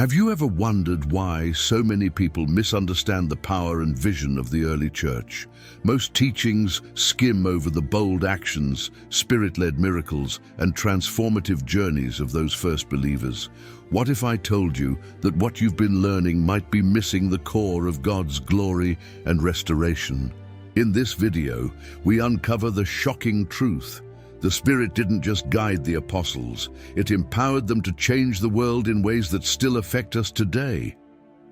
Have you ever wondered why so many people misunderstand the power and vision of the early church? Most teachings skim over the bold actions, spirit-led miracles, and transformative journeys of those first believers. What if I told you that what you've been learning might be missing the core of God's glory and restoration? In this video, we uncover the shocking truth. The Spirit didn't just guide the apostles, it empowered them to change the world in ways that still affect us today.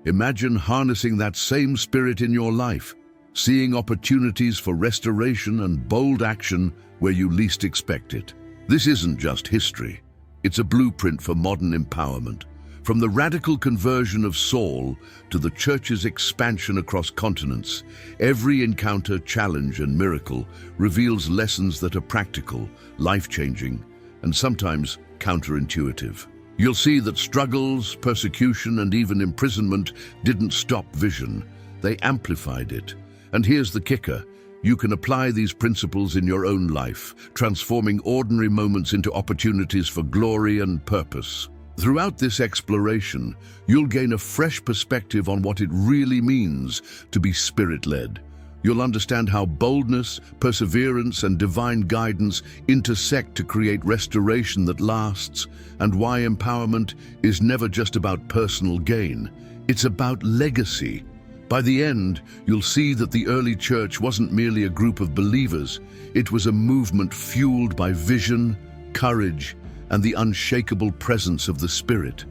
Imagine harnessing that same Spirit in your life, seeing opportunities for restoration and bold action where you least expect it. This isn't just history, it's a blueprint for modern empowerment. From the radical conversion of Saul to the church's expansion across continents, every encounter, challenge, and miracle reveals lessons that are practical, life-changing, and sometimes counterintuitive. You'll see that struggles, persecution, and even imprisonment didn't stop vision. They amplified it. And here's the kicker. You can apply these principles in your own life, transforming ordinary moments into opportunities for glory and purpose. Throughout this exploration, you'll gain a fresh perspective on what it really means to be Spirit-led. You'll understand how boldness, perseverance, and divine guidance intersect to create restoration that lasts, and why empowerment is never just about personal gain. It's about legacy. By the end, you'll see that the early church wasn't merely a group of believers. It was a movement fueled by vision, courage, and the unshakable presence of the Spirit.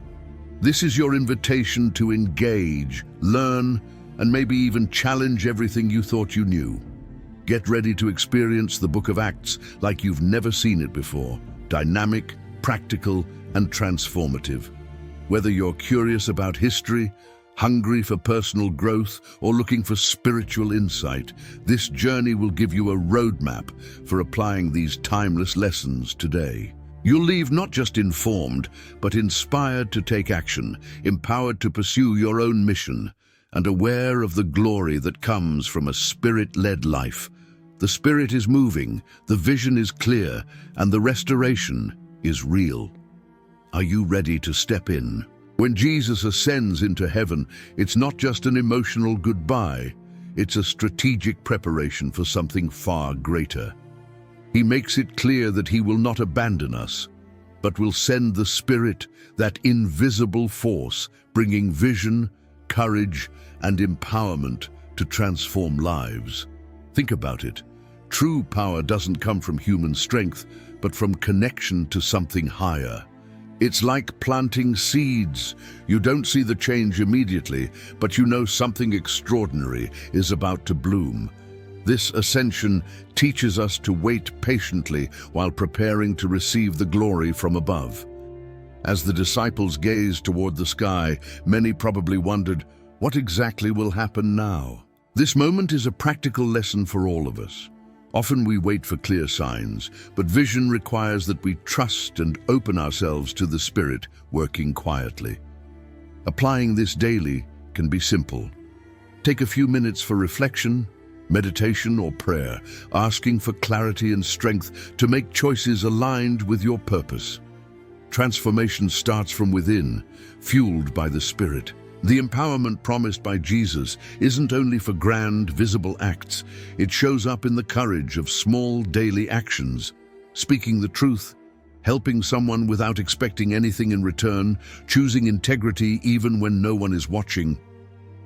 This is your invitation to engage, learn, and maybe even challenge everything you thought you knew. Get ready to experience the Book of Acts like you've never seen it before. Dynamic, practical, and transformative. Whether you're curious about history, hungry for personal growth, or looking for spiritual insight, this journey will give you a roadmap for applying these timeless lessons today. You'll leave not just informed, but inspired to take action, empowered to pursue your own mission, and aware of the glory that comes from a Spirit-led life. The Spirit is moving, the vision is clear, and the restoration is real. Are you ready to step in? When Jesus ascends into heaven, it's not just an emotional goodbye, it's a strategic preparation for something far greater. He makes it clear that he will not abandon us, but will send the Spirit, that invisible force, bringing vision, courage, and empowerment to transform lives. Think about it. True power doesn't come from human strength, but from connection to something higher. It's like planting seeds. You don't see the change immediately, but you know something extraordinary is about to bloom. This ascension teaches us to wait patiently while preparing to receive the glory from above. As the disciples gazed toward the sky, many probably wondered, what exactly will happen now? This moment is a practical lesson for all of us. Often we wait for clear signs, but vision requires that we trust and open ourselves to the Spirit working quietly. Applying this daily can be simple. Take a few minutes for reflection, meditation, or prayer, asking for clarity and strength to make choices aligned with your purpose. Transformation starts from within, fueled by the Spirit. The empowerment promised by Jesus isn't only for grand, visible acts. It shows up in the courage of small daily actions, speaking the truth, helping someone without expecting anything in return, choosing integrity even when no one is watching.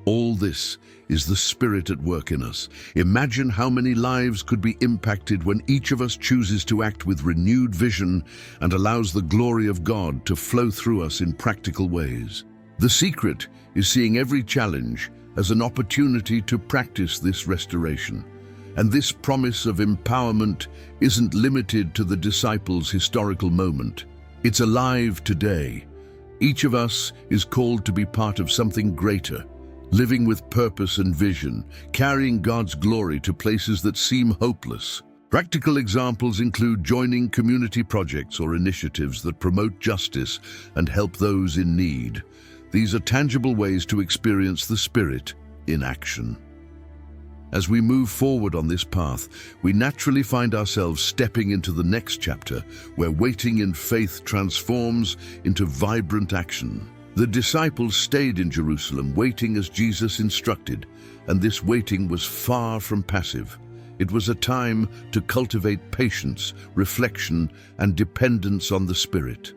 All this is the Spirit at work in us. Imagine how many lives could be impacted when each of us chooses to act with renewed vision and allows the glory of God to flow through us in practical ways. The secret is seeing every challenge as an opportunity to practice this restoration. And this promise of empowerment isn't limited to the disciples' historical moment. It's alive today. Each of us is called to be part of something greater, living with purpose and vision, carrying God's glory to places that seem hopeless. Practical examples include joining community projects or initiatives that promote justice and help those in need. These are tangible ways to experience the Spirit in action. As we move forward on this path, we naturally find ourselves stepping into the next chapter, where waiting in faith transforms into vibrant action. The disciples stayed in Jerusalem, waiting as Jesus instructed, and this waiting was far from passive. It was a time to cultivate patience, reflection, and dependence on the Spirit.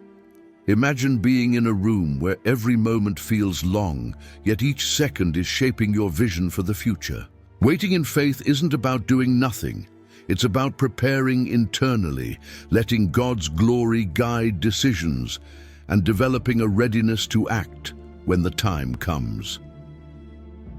Imagine being in a room where every moment feels long, yet each second is shaping your vision for the future. Waiting in faith isn't about doing nothing. It's about preparing internally, letting God's glory guide decisions, and developing a readiness to act when the time comes.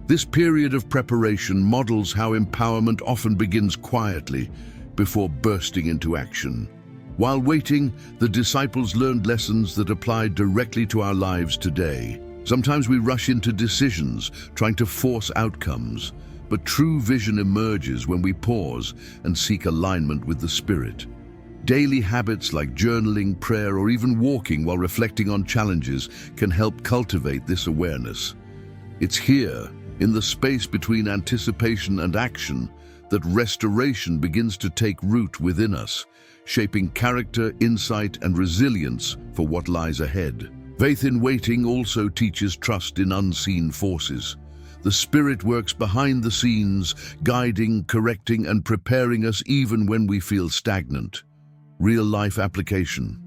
This period of preparation models how empowerment often begins quietly before bursting into action. While waiting, the disciples learned lessons that apply directly to our lives today. Sometimes we rush into decisions, trying to force outcomes, but true vision emerges when we pause and seek alignment with the Spirit. Daily habits like journaling, prayer, or even walking while reflecting on challenges can help cultivate this awareness. It's here, in the space between anticipation and action, that restoration begins to take root within us, shaping character, insight, and resilience for what lies ahead. Faith in waiting also teaches trust in unseen forces. The Spirit works behind the scenes, guiding, correcting, and preparing us even when we feel stagnant. Real-life application.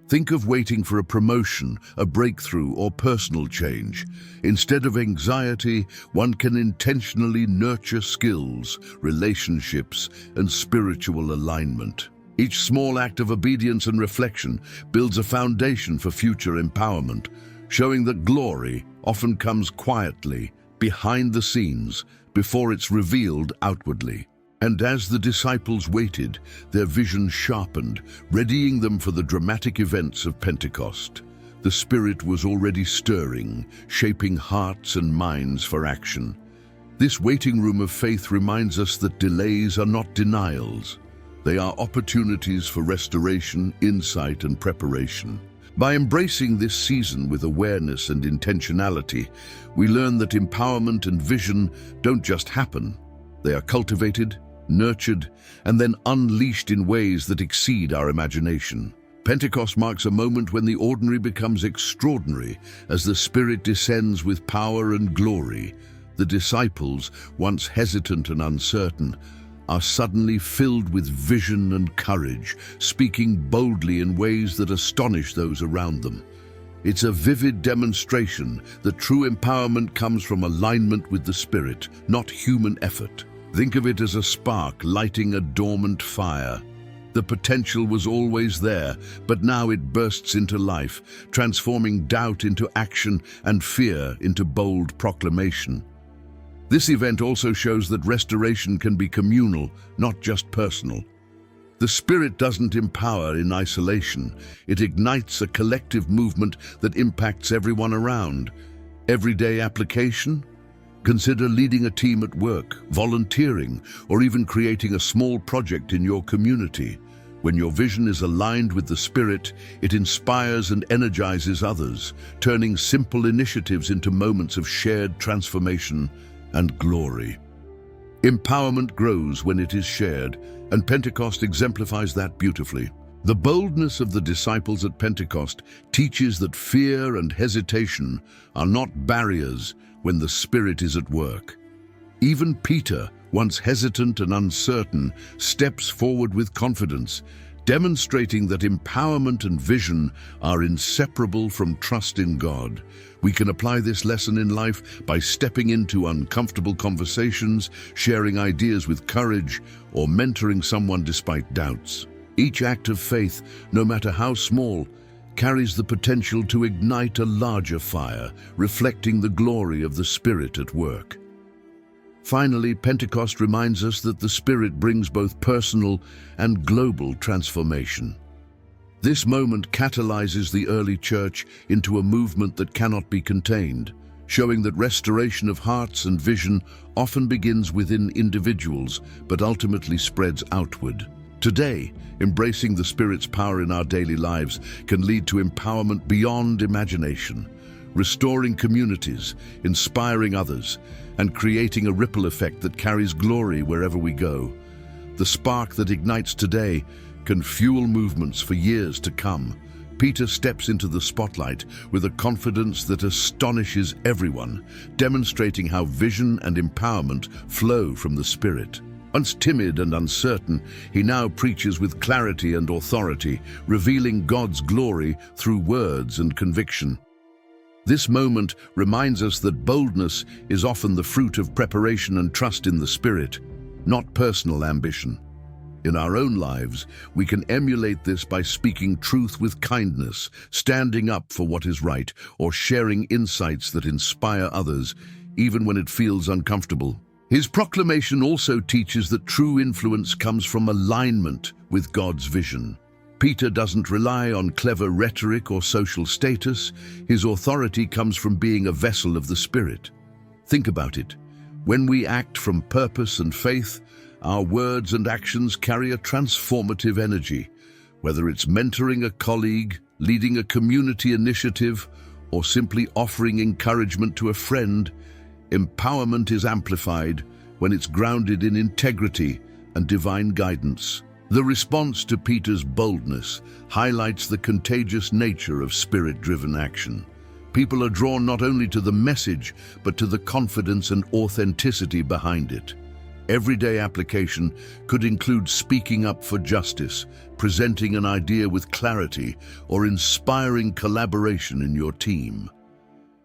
Think of waiting for a promotion, a breakthrough, or personal change. Instead of anxiety, one can intentionally nurture skills, relationships, and spiritual alignment. Each small act of obedience and reflection builds a foundation for future empowerment, showing that glory often comes quietly, behind the scenes, before it's revealed outwardly. And as the disciples waited, their vision sharpened, readying them for the dramatic events of Pentecost. The Spirit was already stirring, shaping hearts and minds for action. This waiting room of faith reminds us that delays are not denials. They are opportunities for restoration, insight, and preparation. By embracing this season with awareness and intentionality, we learn that empowerment and vision don't just happen. They are cultivated, nurtured, and then unleashed in ways that exceed our imagination. Pentecost marks a moment when the ordinary becomes extraordinary as the Spirit descends with power and glory. The disciples, once hesitant and uncertain, are suddenly filled with vision and courage, speaking boldly in ways that astonish those around them. It's a vivid demonstration that true empowerment comes from alignment with the Spirit, not human effort. Think of it as a spark lighting a dormant fire. The potential was always there, but now it bursts into life, transforming doubt into action and fear into bold proclamation. This event also shows that restoration can be communal, not just personal. The Spirit doesn't empower in isolation. It ignites a collective movement that impacts everyone around. Everyday application? Consider leading a team at work, volunteering, or even creating a small project in your community. When your vision is aligned with the Spirit, it inspires and energizes others, turning simple initiatives into moments of shared transformation and glory. Empowerment grows when it is shared, and Pentecost exemplifies that beautifully. The boldness of the disciples at Pentecost teaches that fear and hesitation are not barriers when the Spirit is at work. Even Peter, once hesitant and uncertain, steps forward with confidence, demonstrating that empowerment and vision are inseparable from trust in God. We can apply this lesson in life by stepping into uncomfortable conversations, sharing ideas with courage, or mentoring someone despite doubts. Each act of faith, no matter how small, carries the potential to ignite a larger fire, reflecting the glory of the Spirit at work. Finally, Pentecost reminds us that the Spirit brings both personal and global transformation. This moment catalyzes the early church into a movement that cannot be contained, showing that restoration of hearts and vision often begins within individuals, but ultimately spreads outward. Today, embracing the Spirit's power in our daily lives can lead to empowerment beyond imagination, restoring communities, inspiring others, and creating a ripple effect that carries glory wherever we go. The spark that ignites today can fuel movements for years to come, Peter steps into the spotlight with a confidence that astonishes everyone, demonstrating how vision and empowerment flow from the Spirit. Once timid and uncertain, he now preaches with clarity and authority, revealing God's glory through words and conviction. This moment reminds us that boldness is often the fruit of preparation and trust in the Spirit, not personal ambition. In our own lives, we can emulate this by speaking truth with kindness, standing up for what is right, or sharing insights that inspire others, even when it feels uncomfortable. His proclamation also teaches that true influence comes from alignment with God's vision. Peter doesn't rely on clever rhetoric or social status. His authority comes from being a vessel of the Spirit. Think about it. When we act from purpose and faith, our words and actions carry a transformative energy. Whether it's mentoring a colleague, leading a community initiative, or simply offering encouragement to a friend, empowerment is amplified when it's grounded in integrity and divine guidance. The response to Peter's boldness highlights the contagious nature of Spirit-driven action. People are drawn not only to the message, but to the confidence and authenticity behind it. Everyday application could include speaking up for justice, presenting an idea with clarity, or inspiring collaboration in your team.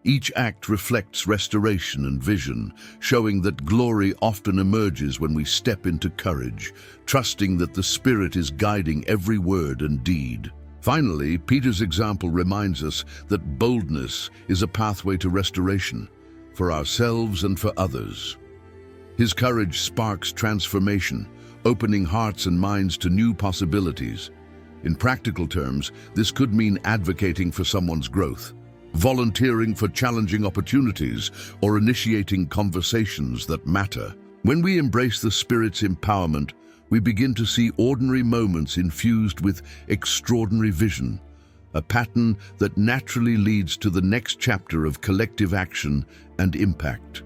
Each act reflects restoration and vision, showing that glory often emerges when we step into courage, trusting that the Spirit is guiding every word and deed. Finally, Peter's example reminds us that boldness is a pathway to restoration, for ourselves and for others. His courage sparks transformation, opening hearts and minds to new possibilities. In practical terms, this could mean advocating for someone's growth, volunteering for challenging opportunities, or initiating conversations that matter. When we embrace the Spirit's empowerment, we begin to see ordinary moments infused with extraordinary vision, a pattern that naturally leads to the next chapter of collective action and impact.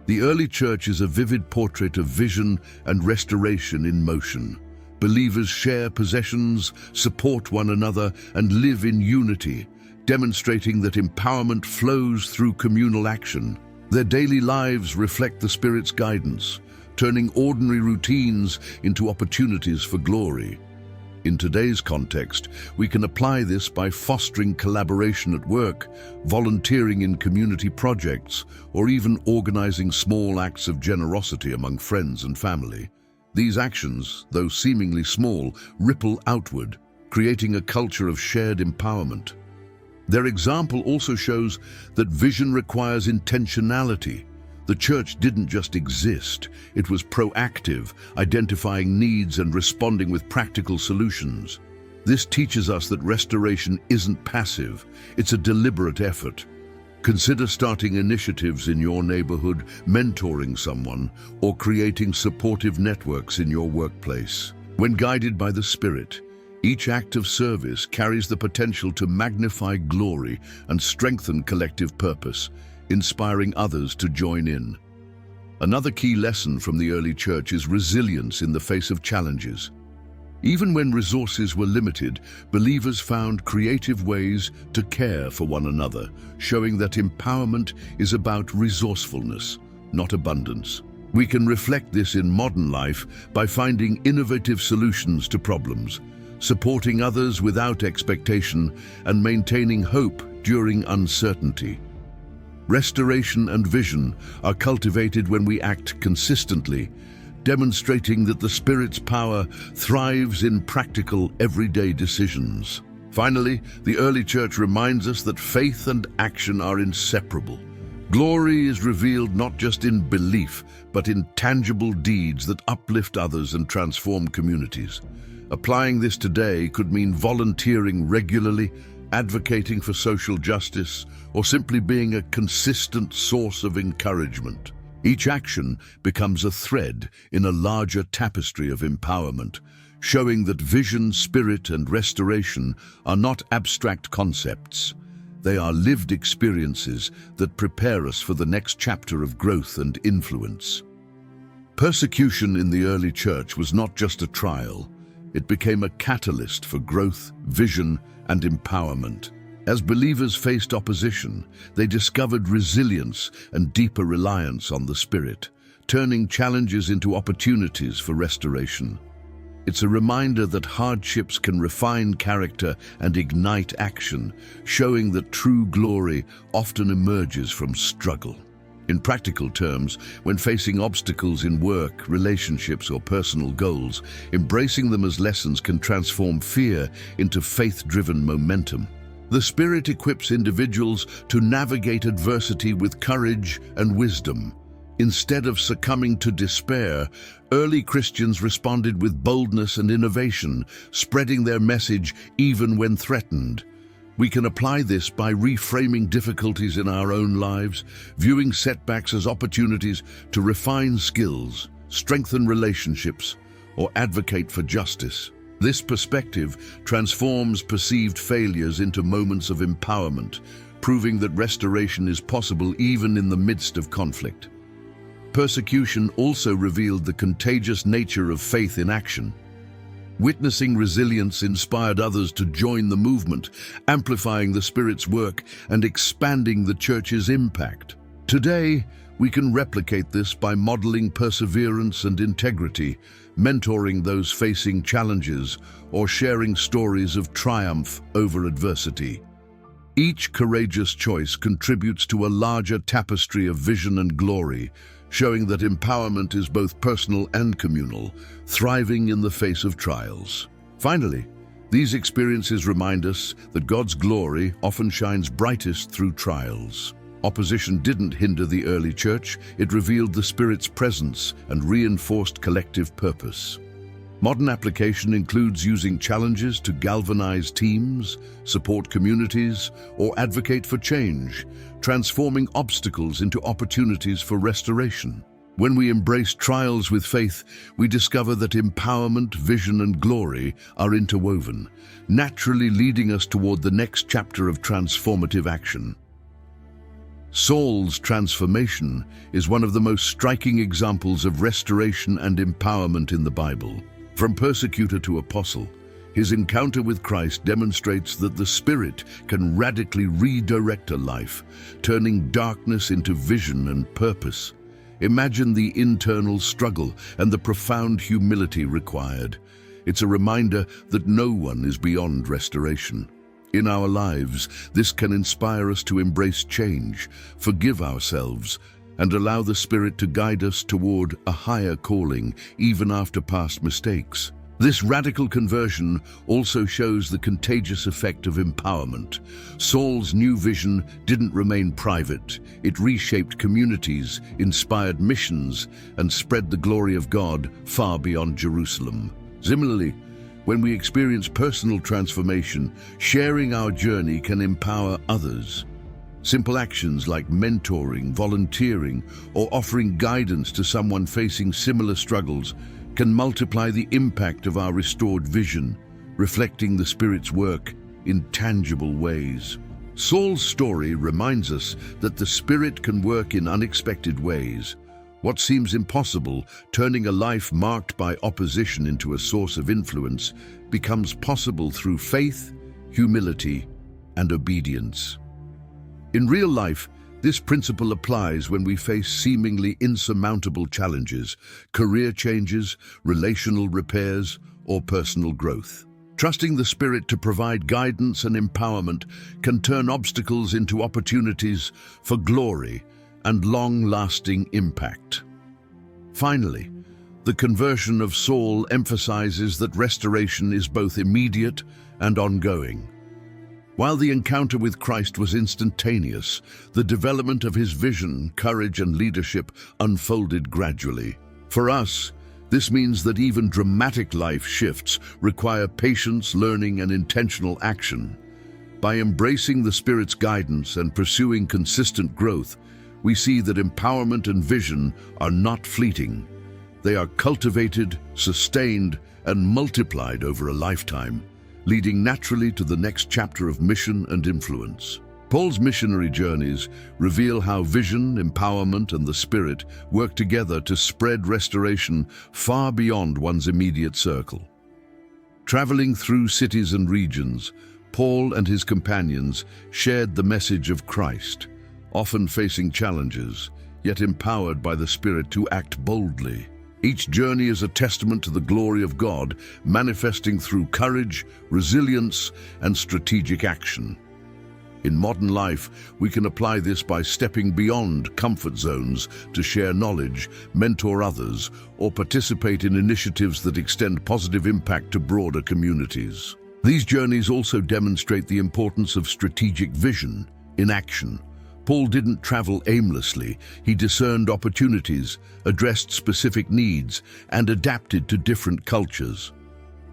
The early church is a vivid portrait of vision and restoration in motion. Believers share possessions, support one another, and live in unity, demonstrating that empowerment flows through communal action. Their daily lives reflect the Spirit's guidance, turning ordinary routines into opportunities for glory. In today's context, we can apply this by fostering collaboration at work, volunteering in community projects, or even organizing small acts of generosity among friends and family. These actions, though seemingly small, ripple outward, creating a culture of shared empowerment. Their example also shows that vision requires intentionality. The church didn't just exist, it was proactive, identifying needs and responding with practical solutions. This teaches us that restoration isn't passive, it's a deliberate effort. Consider starting initiatives in your neighborhood, mentoring someone, or creating supportive networks in your workplace. When guided by the Spirit, each act of service carries the potential to magnify glory and strengthen collective purpose, inspiring others to join in. Another key lesson from the early church is resilience in the face of challenges. Even when resources were limited, believers found creative ways to care for one another, showing that empowerment is about resourcefulness, not abundance. We can reflect this in modern life by finding innovative solutions to problems, supporting others without expectation, and maintaining hope during uncertainty. Restoration and vision are cultivated when we act consistently, demonstrating that the Spirit's power thrives in practical, everyday decisions. Finally, the early church reminds us that faith and action are inseparable. Glory is revealed not just in belief, but in tangible deeds that uplift others and transform communities. Applying this today could mean volunteering regularly, advocating for social justice, or simply being a consistent source of encouragement. Each action becomes a thread in a larger tapestry of empowerment, showing that vision, spirit, and restoration are not abstract concepts. They are lived experiences that prepare us for the next chapter of growth and influence. Persecution in the early church was not just a trial, It became a catalyst for growth, vision, and empowerment. As believers faced opposition, they discovered resilience and deeper reliance on the Spirit, turning challenges into opportunities for restoration. It's a reminder that hardships can refine character and ignite action, showing that true glory often emerges from struggle. In practical terms, when facing obstacles in work, relationships, or personal goals, embracing them as lessons can transform fear into faith-driven momentum. The Spirit equips individuals to navigate adversity with courage and wisdom. Instead of succumbing to despair, early Christians responded with boldness and innovation, spreading their message even when threatened. We can apply this by reframing difficulties in our own lives, viewing setbacks as opportunities to refine skills, strengthen relationships, or advocate for justice. This perspective transforms perceived failures into moments of empowerment, proving that restoration is possible even in the midst of conflict. Persecution also revealed the contagious nature of faith in action. Witnessing resilience inspired others to join the movement, amplifying the Spirit's work and expanding the Church's impact. Today, we can replicate this by modeling perseverance and integrity, mentoring those facing challenges, or sharing stories of triumph over adversity. Each courageous choice contributes to a larger tapestry of vision and glory, showing that empowerment is both personal and communal, thriving in the face of trials. Finally, these experiences remind us that God's glory often shines brightest through trials. Opposition didn't hinder the early church, it revealed the Spirit's presence and reinforced collective purpose. Modern application includes using challenges to galvanize teams, support communities, or advocate for change, transforming obstacles into opportunities for restoration. When we embrace trials with faith, we discover that empowerment, vision, and glory are interwoven, naturally leading us toward the next chapter of transformative action. Saul's transformation is one of the most striking examples of restoration and empowerment in the Bible. From persecutor to apostle, his encounter with Christ demonstrates that the Spirit can radically redirect a life, turning darkness into vision and purpose. Imagine the internal struggle and the profound humility required. It's a reminder that no one is beyond restoration. In our lives, this can inspire us to embrace change, forgive ourselves, and allow the Spirit to guide us toward a higher calling, even after past mistakes. This radical conversion also shows the contagious effect of empowerment. Saul's new vision didn't remain private. It reshaped communities, inspired missions, and spread the glory of God far beyond Jerusalem. Similarly, when we experience personal transformation, sharing our journey can empower others. Simple actions like mentoring, volunteering, or offering guidance to someone facing similar struggles can multiply the impact of our restored vision, reflecting the Spirit's work in tangible ways. Saul's story reminds us that the Spirit can work in unexpected ways. What seems impossible, turning a life marked by opposition into a source of influence, becomes possible through faith, humility, and obedience. In real life, this principle applies when we face seemingly insurmountable challenges, career changes, relational repairs, or personal growth. Trusting the Spirit to provide guidance and empowerment can turn obstacles into opportunities for glory and long-lasting impact. Finally, the conversion of Saul emphasizes that restoration is both immediate and ongoing. While the encounter with Christ was instantaneous, the development of his vision, courage, and leadership unfolded gradually. For us, this means that even dramatic life shifts require patience, learning, and intentional action. By embracing the Spirit's guidance and pursuing consistent growth, we see that empowerment and vision are not fleeting. They are cultivated, sustained, and multiplied over a lifetime, leading naturally to the next chapter of mission and influence. Paul's missionary journeys reveal how vision, empowerment, and the Spirit work together to spread restoration far beyond one's immediate circle. Traveling through cities and regions, Paul and his companions shared the message of Christ, often facing challenges, yet empowered by the Spirit to act boldly. Each journey is a testament to the glory of God, manifesting through courage, resilience, and strategic action. In modern life, we can apply this by stepping beyond comfort zones to share knowledge, mentor others, or participate in initiatives that extend positive impact to broader communities. These journeys also demonstrate the importance of strategic vision in action. Paul didn't travel aimlessly. He discerned opportunities, addressed specific needs, and adapted to different cultures.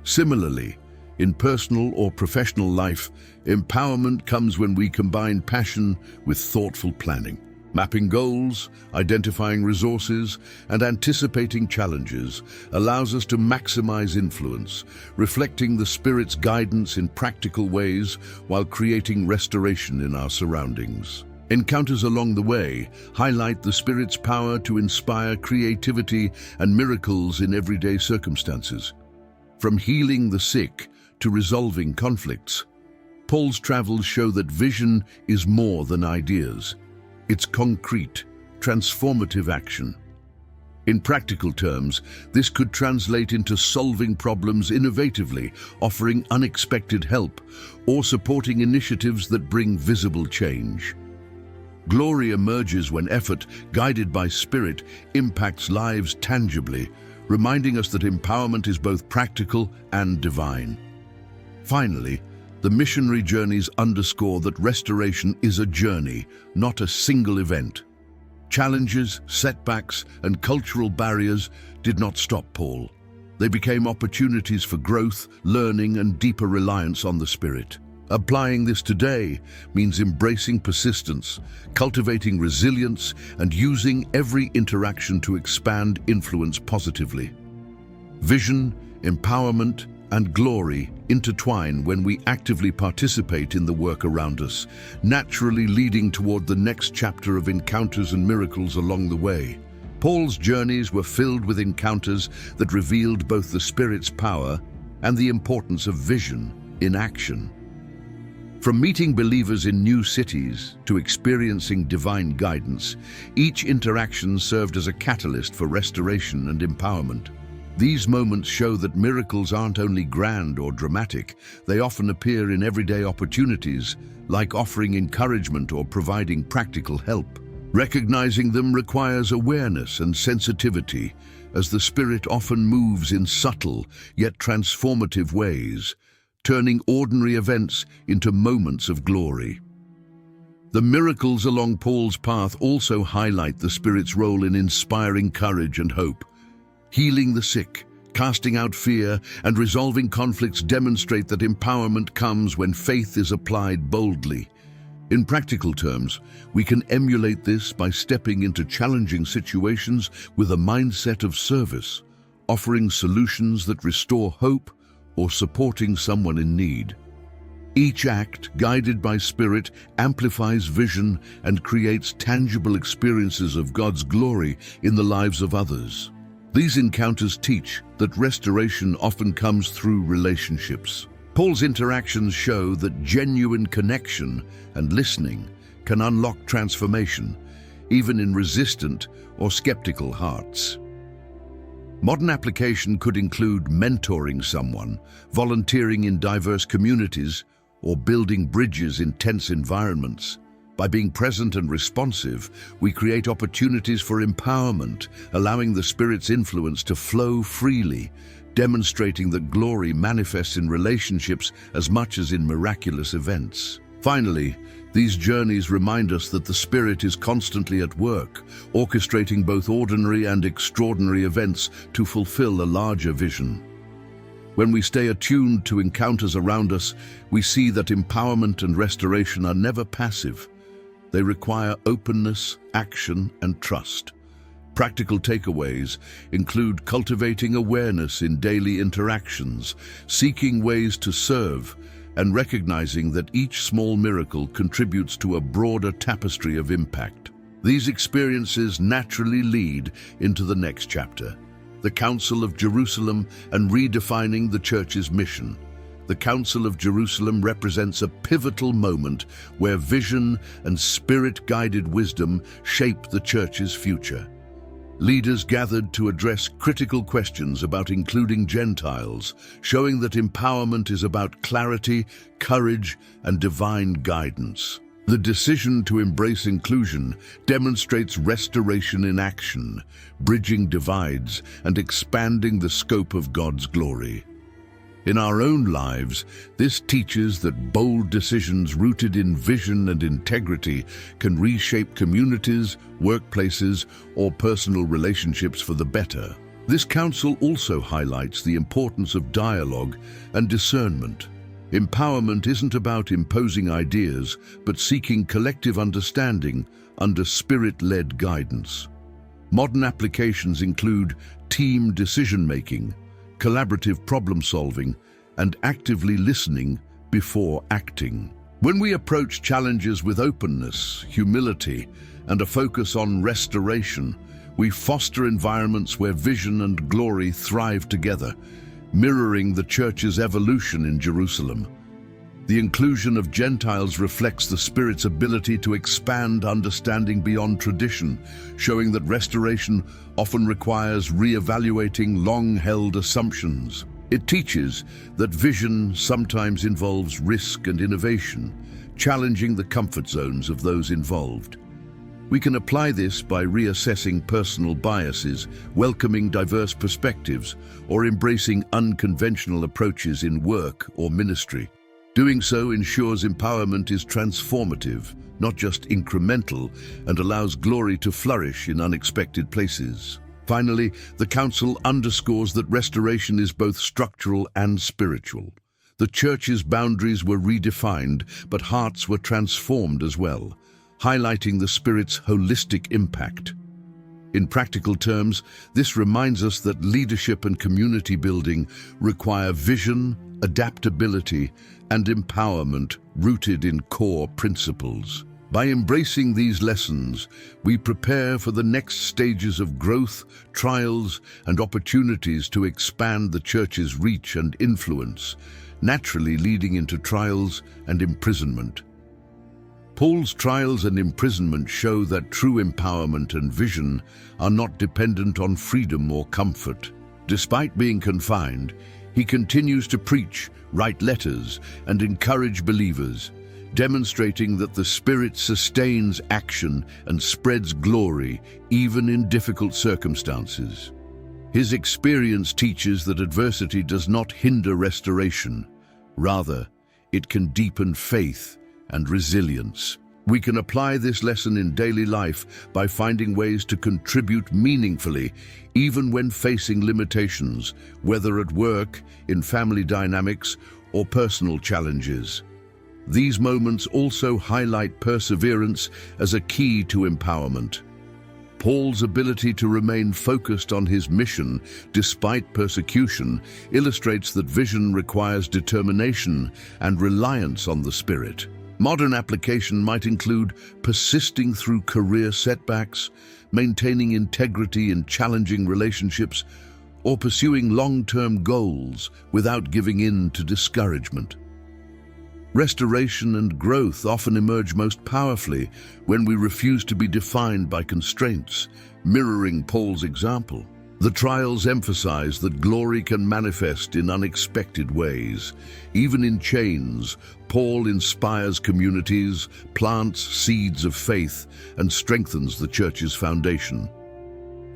Similarly, in personal or professional life, empowerment comes when we combine passion with thoughtful planning. Mapping goals, identifying resources, and anticipating challenges allows us to maximize influence, reflecting the Spirit's guidance in practical ways while creating restoration in our surroundings. Encounters along the way highlight the Spirit's power to inspire creativity and miracles in everyday circumstances. From healing the sick to resolving conflicts, Paul's travels show that vision is more than ideas. It's concrete, transformative action. In practical terms, this could translate into solving problems innovatively, offering unexpected help, or supporting initiatives that bring visible change. Glory emerges when effort, guided by Spirit, impacts lives tangibly, reminding us that empowerment is both practical and divine. Finally, the missionary journeys underscore that restoration is a journey, not a single event. Challenges, setbacks, and cultural barriers did not stop Paul. They became opportunities for growth, learning, and deeper reliance on the Spirit. Applying this today means embracing persistence, cultivating resilience, and using every interaction to expand influence positively. Vision, empowerment, and glory intertwine when we actively participate in the work around us, naturally leading toward the next chapter of encounters and miracles along the way. Paul's journeys were filled with encounters that revealed both the Spirit's power and the importance of vision in action. From meeting believers in new cities to experiencing divine guidance, each interaction served as a catalyst for restoration and empowerment. These moments show that miracles aren't only grand or dramatic, they often appear in everyday opportunities, like offering encouragement or providing practical help. Recognizing them requires awareness and sensitivity, as the Spirit often moves in subtle yet transformative ways, turning ordinary events into moments of glory. The miracles along Paul's path also highlight the Spirit's role in inspiring courage and hope. Healing the sick, casting out fear, and resolving conflicts demonstrate that empowerment comes when faith is applied boldly. In practical terms, we can emulate this by stepping into challenging situations with a mindset of service, offering solutions that restore hope or supporting someone in need. Each act, guided by Spirit, amplifies vision and creates tangible experiences of God's glory in the lives of others. These encounters teach that restoration often comes through relationships. Paul's interactions show that genuine connection and listening can unlock transformation, even in resistant or skeptical hearts. Modern application could include mentoring someone, volunteering in diverse communities, or building bridges in tense environments. By being present and responsive, we create opportunities for empowerment, allowing the Spirit's influence to flow freely, demonstrating that glory manifests in relationships as much as in miraculous events. Finally, these journeys remind us that the Spirit is constantly at work, orchestrating both ordinary and extraordinary events to fulfill a larger vision. When we stay attuned to encounters around us, we see that empowerment and restoration are never passive. They require openness, action, and trust. Practical takeaways include cultivating awareness in daily interactions, seeking ways to serve, and recognizing that each small miracle contributes to a broader tapestry of impact. These experiences naturally lead into the next chapter, the Council of Jerusalem and redefining the Church's mission. The Council of Jerusalem represents a pivotal moment where vision and spirit-guided wisdom shape the Church's future. Leaders gathered to address critical questions about including Gentiles, showing that empowerment is about clarity, courage, and divine guidance. The decision to embrace inclusion demonstrates restoration in action, bridging divides and expanding the scope of God's glory. In our own lives, this teaches that bold decisions rooted in vision and integrity can reshape communities, workplaces, or personal relationships for the better. This council also highlights the importance of dialogue and discernment. Empowerment isn't about imposing ideas, but seeking collective understanding under spirit-led guidance. Modern applications include team decision-making, collaborative problem-solving, and actively listening before acting. When we approach challenges with openness, humility, and a focus on restoration, we foster environments where vision and glory thrive together, mirroring the Church's evolution in Jerusalem. The inclusion of Gentiles reflects the Spirit's ability to expand understanding beyond tradition, showing that restoration often requires re-evaluating long-held assumptions. It teaches that vision sometimes involves risk and innovation, challenging the comfort zones of those involved. We can apply this by reassessing personal biases, welcoming diverse perspectives, or embracing unconventional approaches in work or ministry. Doing so ensures empowerment is transformative, not just incremental, and allows glory to flourish in unexpected places. Finally, the Council underscores that restoration is both structural and spiritual. The Church's boundaries were redefined, but hearts were transformed as well, highlighting the Spirit's holistic impact. In practical terms, this reminds us that leadership and community building require vision, adaptability, and empowerment rooted in core principles. By embracing these lessons, we prepare for the next stages of growth, trials, and opportunities to expand the Church's reach and influence, naturally leading into trials and imprisonment. Paul's trials and imprisonment show that true empowerment and vision are not dependent on freedom or comfort. Despite being confined, he continues to preach, write letters, and encourage believers, demonstrating that the Spirit sustains action and spreads glory even in difficult circumstances. His experience teaches that adversity does not hinder restoration. Rather, it can deepen faith and resilience. We can apply this lesson in daily life by finding ways to contribute meaningfully, even when facing limitations, whether at work, in family dynamics, or personal challenges. These moments also highlight perseverance as a key to empowerment. Paul's ability to remain focused on his mission despite persecution illustrates that vision requires determination and reliance on the Spirit. Modern application might include persisting through career setbacks, maintaining integrity in challenging relationships, or pursuing long-term goals without giving in to discouragement. Restoration and growth often emerge most powerfully when we refuse to be defined by constraints, mirroring Paul's example. The trials emphasize that glory can manifest in unexpected ways. Even in chains, Paul inspires communities, plants seeds of faith, and strengthens the Church's foundation.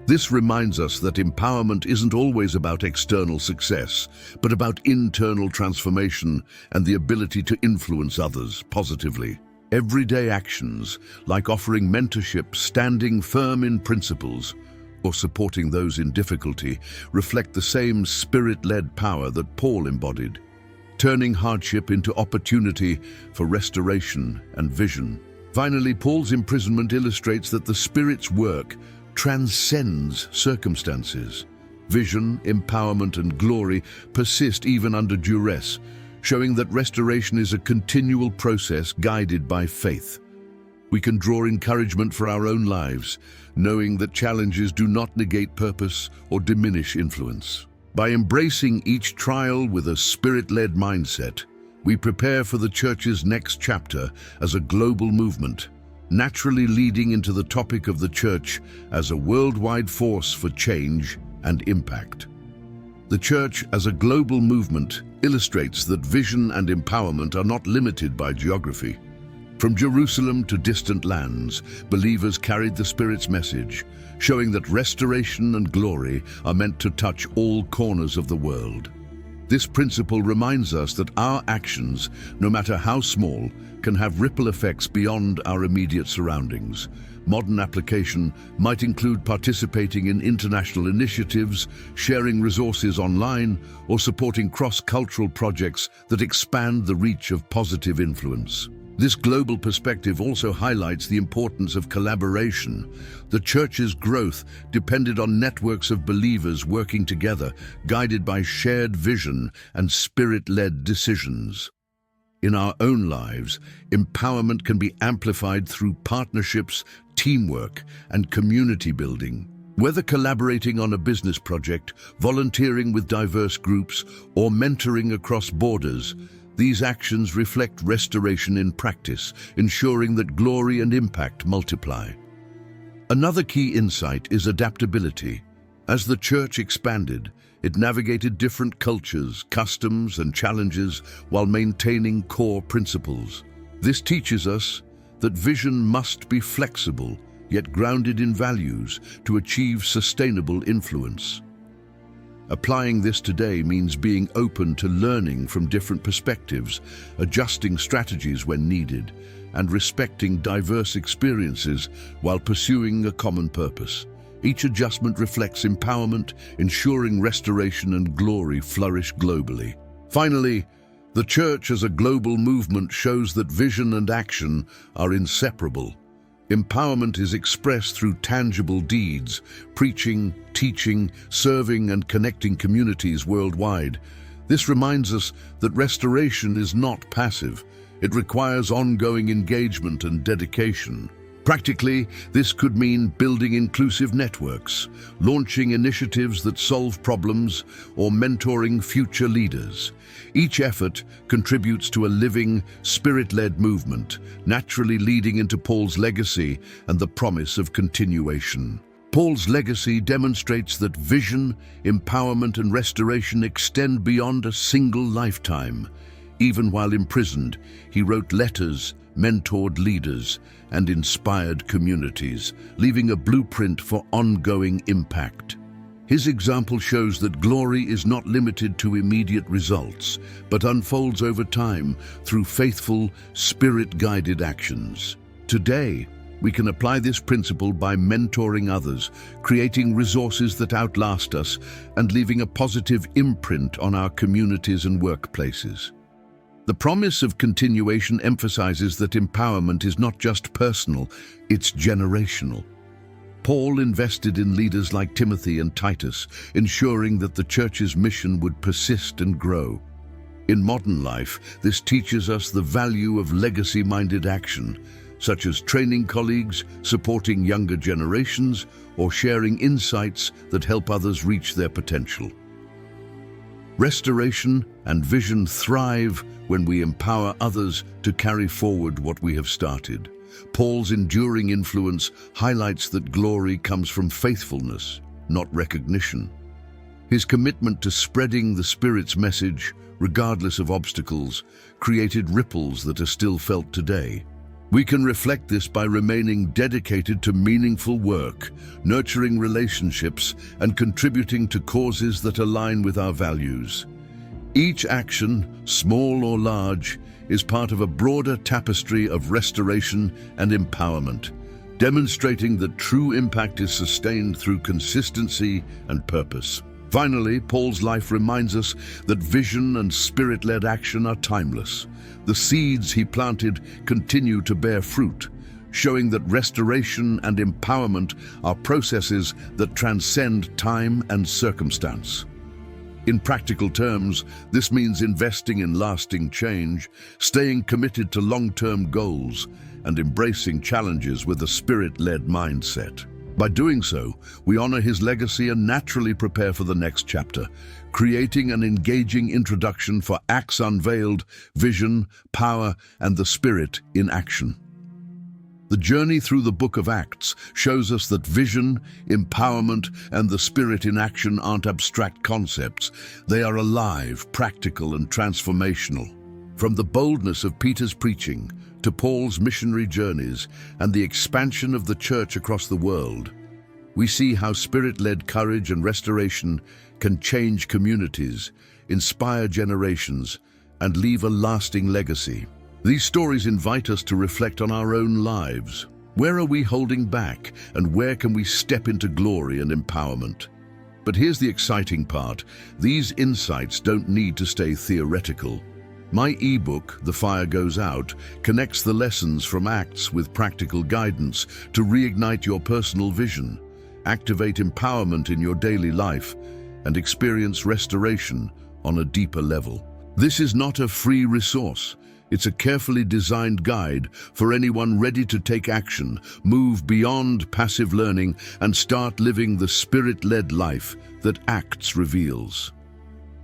This reminds us that empowerment isn't always about external success, but about internal transformation and the ability to influence others positively. Everyday actions, like offering mentorship, standing firm in principles, or supporting those in difficulty, reflect the same Spirit-led power that Paul embodied, turning hardship into opportunity for restoration and vision. Finally, Paul's imprisonment illustrates that the Spirit's work transcends circumstances. Vision, empowerment, and glory persist even under duress, showing that restoration is a continual process guided by faith. We can draw encouragement for our own lives, knowing that challenges do not negate purpose or diminish influence. By embracing each trial with a spirit-led mindset, we prepare for the Church's next chapter as a global movement, naturally leading into the topic of the Church as a worldwide force for change and impact. The Church as a global movement illustrates that vision and empowerment are not limited by geography. From Jerusalem to distant lands, believers carried the Spirit's message, showing that restoration and glory are meant to touch all corners of the world. This principle reminds us that our actions, no matter how small, can have ripple effects beyond our immediate surroundings. Modern application might include participating in international initiatives, sharing resources online, or supporting cross-cultural projects that expand the reach of positive influence. This global perspective also highlights the importance of collaboration. The Church's growth depended on networks of believers working together, guided by shared vision and spirit-led decisions. In our own lives, empowerment can be amplified through partnerships, teamwork, and community building. Whether collaborating on a business project, volunteering with diverse groups, or mentoring across borders, these actions reflect restoration in practice, ensuring that glory and impact multiply. Another key insight is adaptability. As the Church expanded, it navigated different cultures, customs, and challenges while maintaining core principles. This teaches us that vision must be flexible, yet grounded in values to achieve sustainable influence. Applying this today means being open to learning from different perspectives, adjusting strategies when needed, and respecting diverse experiences while pursuing a common purpose. Each adjustment reflects empowerment, ensuring restoration and glory flourish globally. Finally, the Church as a global movement shows that vision and action are inseparable. Empowerment is expressed through tangible deeds, preaching, teaching, serving, and connecting communities worldwide. This reminds us that restoration is not passive. It requires ongoing engagement and dedication. Practically, this could mean building inclusive networks, launching initiatives that solve problems, or mentoring future leaders. Each effort contributes to a living, spirit-led movement, naturally leading into Paul's legacy and the promise of continuation. Paul's legacy demonstrates that vision, empowerment, and restoration extend beyond a single lifetime. Even while imprisoned, he wrote letters, mentored leaders, and inspired communities, leaving a blueprint for ongoing impact. His example shows that glory is not limited to immediate results, but unfolds over time through faithful, spirit-guided actions. Today, we can apply this principle by mentoring others, creating resources that outlast us, and leaving a positive imprint on our communities and workplaces. The promise of continuation emphasizes that empowerment is not just personal, it's generational. Paul invested in leaders like Timothy and Titus, ensuring that the Church's mission would persist and grow. In modern life, this teaches us the value of legacy-minded action, such as training colleagues, supporting younger generations, or sharing insights that help others reach their potential. Restoration and vision thrive when we empower others to carry forward what we have started. Paul's enduring influence highlights that glory comes from faithfulness, not recognition. His commitment to spreading the Spirit's message, regardless of obstacles, created ripples that are still felt today. We can reflect this by remaining dedicated to meaningful work, nurturing relationships, and contributing to causes that align with our values. Each action, small or large, is part of a broader tapestry of restoration and empowerment, demonstrating that true impact is sustained through consistency and purpose. Finally, Paul's life reminds us that vision and spirit-led action are timeless. The seeds he planted continue to bear fruit, showing that restoration and empowerment are processes that transcend time and circumstance. In practical terms, this means investing in lasting change, staying committed to long-term goals, and embracing challenges with a Spirit-led mindset. By doing so, we honor his legacy and naturally prepare for the next chapter, creating an engaging introduction for Acts unveiled, vision, power, and the Spirit in action. The journey through the book of Acts shows us that vision, empowerment, and the Spirit in action aren't abstract concepts. They are alive, practical, and transformational. From the boldness of Peter's preaching to Paul's missionary journeys and the expansion of the church across the world, we see how Spirit-led courage and restoration can change communities, inspire generations, and leave a lasting legacy. These stories invite us to reflect on our own lives. Where are we holding back, and where can we step into glory and empowerment? But here's the exciting part. These insights don't need to stay theoretical. My ebook, The Fire Goes Out, connects the lessons from Acts with practical guidance to reignite your personal vision, activate empowerment in your daily life, and experience restoration on a deeper level. This is not a free resource. It's a carefully designed guide for anyone ready to take action, move beyond passive learning, and start living the Spirit-led life that Acts reveals.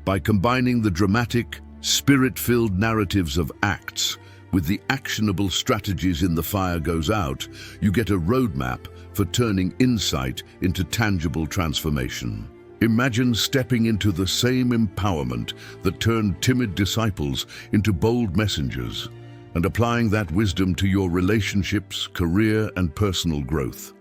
By combining the dramatic, Spirit-filled narratives of Acts with the actionable strategies in The Fire Goes Out, you get a roadmap for turning insight into tangible transformation. Imagine stepping into the same empowerment that turned timid disciples into bold messengers and applying that wisdom to your relationships, career, and personal growth.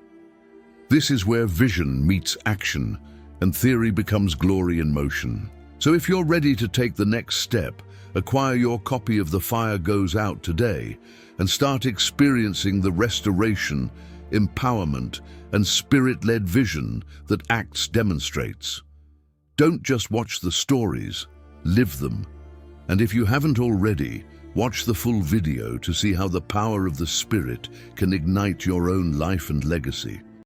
This is where vision meets action and theory becomes glory in motion. So if you're ready to take the next step, acquire your copy of The Fire Goes Out today and start experiencing the restoration, empowerment, and Spirit-led vision that Acts demonstrates. Don't just watch the stories, live them. And if you haven't already, watch the full video to see how the power of the Spirit can ignite your own life and legacy.